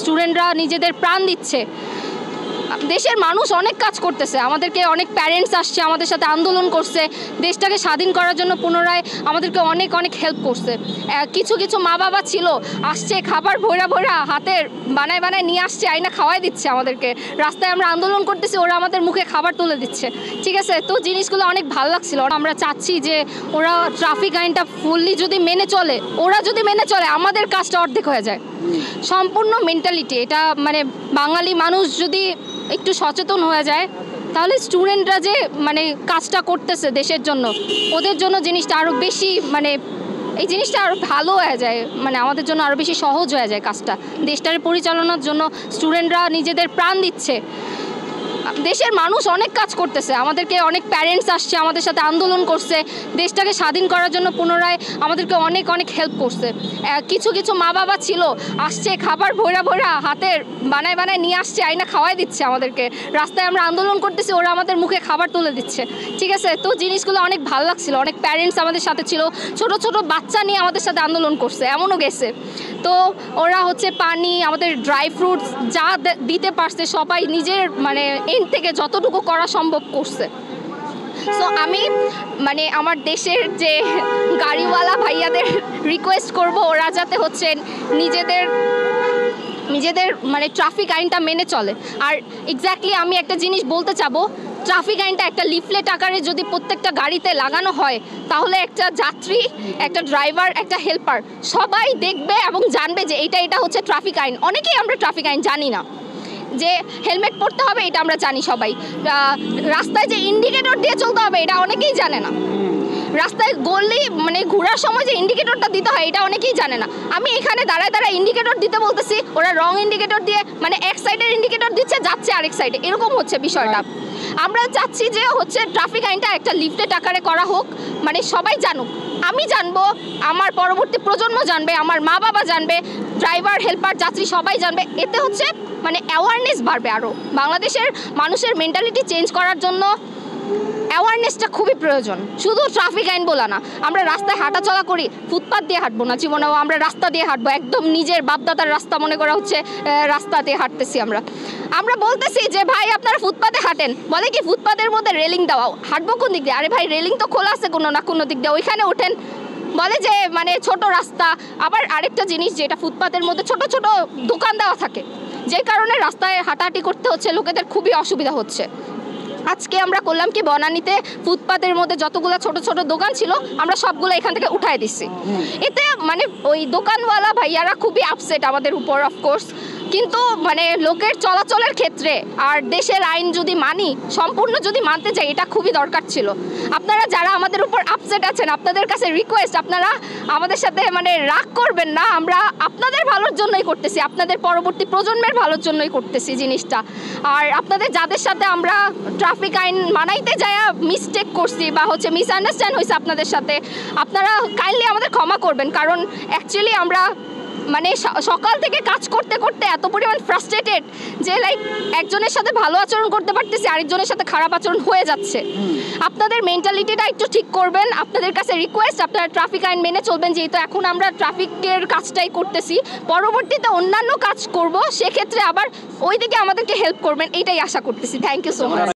স্টুডেন্টরা নিজেদের প্রাণ দিচ্ছে। দেশের মানুষ অনেক কাজ করতেছে, আমাদেরকে অনেক প্যারেন্টস আসছে আমাদের সাথে আন্দোলন করছে, দেশটাকে স্বাধীন করার জন্য পুনরায় আমাদেরকে অনেক অনেক হেল্প করছে। কিছু কিছু মা বাবা ছিল আসছে খাবার ভৈরা ভৈরা হাতের বানায় বানায় নিয়ে আসছে, আইনা খাওয়াই দিচ্ছে আমাদেরকে। রাস্তায় আমরা আন্দোলন করতেছি, ওরা আমাদের মুখে খাবার তুলে দিচ্ছে। ঠিক আছে, তো জিনিসগুলো অনেক ভালো লাগছিল। আমরা চাচ্ছি যে ওরা ট্রাফিক আইনটা ফুললি যদি মেনে চলে, ওরা যদি মেনে চলে আমাদের কাজটা অর্ধেক হয়ে যায়। সম্পূর্ণ মেন্টালিটি এটা, মানে বাঙালি মানুষ যদি একটু সচেতন হয়ে যায় তাহলে স্টুডেন্টরা যে মানে কাজটা করতেছে দেশের জন্য, ওদের জন্য জিনিসটা আরও বেশি, মানে এই জিনিসটা আরও ভালো হয়ে যায়, মানে আমাদের জন্য আরও বেশি সহজ হয়ে যায় কাজটা। দেশটার পরিচালনার জন্য স্টুডেন্টরা নিজেদের প্রাণ দিচ্ছে। দেশের মানুষ অনেক কাজ করতেছে, আমাদেরকে অনেক প্যারেন্টস আসছে আমাদের সাথে আন্দোলন করছে, দেশটাকে স্বাধীন করার জন্য পুনরায় আমাদেরকে অনেক অনেক হেল্প করছে। কিছু কিছু মা বাবা ছিল আসছে খাবার ভৈরা ভৈরা হাতের বানায় বানায় নিয়ে আসছে, আইনা খাওয়াই দিচ্ছে আমাদেরকে। রাস্তায় আমরা আন্দোলন করতেছি, ওরা আমাদের মুখে খাবার তুলে দিচ্ছে। ঠিক আছে, তো জিনিসগুলো অনেক ভালো লাগছিল। অনেক প্যারেন্টস আমাদের সাথে ছিল, ছোট ছোট বাচ্চা নিয়ে আমাদের সাথে আন্দোলন করছে, এমনও গেছে। তো ওরা হচ্ছে পানি, আমাদের ড্রাই ফ্রুটস যা দিতে পারছে সবাই নিজের মানে এন্ড থেকে যতটুকু করা সম্ভব করছে। সো আমি মানে আমার দেশের যে গাড়িওয়ালা ভাইয়াদের রিকোয়েস্ট করব, ওরা যাতে হচ্ছে নিজেদের মানে ট্রাফিক আইনটা মেনে চলে। আর এক্স্যাক্টলি আমি একটা জিনিস বলতে চাবো, ট্রাফিক আইনটা একটা লিফলেট আকারে যদি প্রত্যেকটা গাড়িতে লাগানো হয় তাহলে একটা যাত্রী, একটা ড্রাইভার, একটা হেল্পার সবাই দেখবে এবং জানবে যে এটা হচ্ছে ট্রাফিক আইন। অনেকেই আমরা ট্রাফিক আইন জানি না, যে হেলমেট পরতে হবে এটা আমরা জানি সবাই, রাস্তায় যে ইন্ডিকেটর দিয়ে চলতে হবে এটা অনেকেই জানে না, রাস্তায় গলি মানে ঘোরার সময় যে ইন্ডিকেটরটা দিতে হয় এটা অনেকেই জানে না। আমি এখানে দাঁড়ায় দাঁড়ায় ইন্ডিকেটর দিতে বলতেছি, ওরা রং ইন্ডিকেটর দিয়ে মানে এক সাইডের ইন্ডিকেটর দিচ্ছে, যাচ্ছে আরেক সাইডে, এরকম হচ্ছে বিষয়টা। আমরা চাচ্ছি যে হচ্ছে ট্রাফিক আইনটা একটা লিফলেট আকারে করা হোক, মানে সবাই জানুক, আমি জানবো, আমার পরবর্তী প্রজন্ম জানবে, আমার মা বাবা জানবে, ড্রাইভার, হেল্পার, যাত্রী সবাই জানবে। এতে হচ্ছে মানে অ্যাওয়ারনেস বাড়বে আরও। বাংলাদেশের মানুষের মেন্টালিটি চেঞ্জ করার জন্য অ্যাওয়ারনেসটা খুবই প্রয়োজন, শুধু ট্রাফিক আইন বলা না। আমরা রাস্তায় হাঁটাচলা করি, ফুটপাথ দিয়ে হাঁটবো না জীবনেও, আমরা রাস্তা দিয়ে হাঁটবো, একদম নিজের বাপদাদার রাস্তা মনে করা হচ্ছে রাস্তা দিয়ে হাঁটতেছি। আমরা বলতেছি যে ভাই আপনারা ফুটপাথে হাঁটেন, বলে কি ফুটপাথের মধ্যে রেলিং দেওয়াও, হাঁটবো কোন দিক দিয়ে? আরে ভাই রেলিং তো খোলা আছে কোনো না কোনো দিক দিয়ে, ওইখানে ওঠেন। বলে যে মানে ছোট রাস্তা। আবার আরেকটা জিনিস, যেটা ফুটপাথের মধ্যে ছোট ছোট দোকান দেওয়া থাকে, যে কারণে রাস্তায় হাঁটাহাঁটি করতে হচ্ছে, লোকেদের খুবই অসুবিধা হচ্ছে। আজকে আমরা করলাম কি, বনানীতে ফুটপাথের মধ্যে যতগুলো ছোট ছোট দোকান ছিল আমরা সবগুলো এখান থেকে উঠাই দিচ্ছি। এতে মানে ওই দোকানওয়ালা ভাইয়ারা খুবই আপসেট আমাদের উপর, অফকোর্স, কিন্তু মানে লোকের চলাচলের ক্ষেত্রে আর দেশের আইন যদি মানি, সম্পূর্ণ যদি মানতে চাই, এটা খুবই দরকার ছিল। আপনারা যারা আমাদের উপর আপসেট আছেন, আপনাদের কাছে রিকোয়েস্ট, আপনারা আমাদের সাথে মানে রাগ করবেন না, আমরা আপনাদের ভালোর জন্যই করতেছি, আপনাদের পরবর্তী প্রজন্মের ভালোর জন্যই করতেছি জিনিসটা। আর আপনাদের যাদের সাথে আমরা ট্রাফিক আইন মানাইতে যায় মিস্টেক করছি বা হচ্ছে মিসআন্ডারস্ট্যান্ড হয়েছে আপনাদের সাথে, আপনারা কাইন্ডলি আমাদের ক্ষমা করবেন। কারণ অ্যাকচুয়ালি আমরা মানে সকাল থেকে কাজ করতে করতে এত পরিমাণ ফ্রাস্ট্রেটেড যে লাইক একজনের সাথে ভালো আচরণ করতে পারতেছি, আরেকজনের সাথে খারাপ আচরণ হয়ে যাচ্ছে। আপনাদের মেন্টালিটিটা একটু ঠিক করবেন, আপনাদের কাছে রিকোয়েস্ট, আপনারা ট্রাফিক আইন মেনে চলবেন। যেহেতু এখন আমরা ট্রাফিকের কাজটাই করতেছি, পরবর্তীতে অন্যান্য কাজ করব, সেক্ষেত্রে আবার ওইদিকে আমাদেরকে হেল্প করবেন, এইটাই আশা করতেছি। Thank you so much.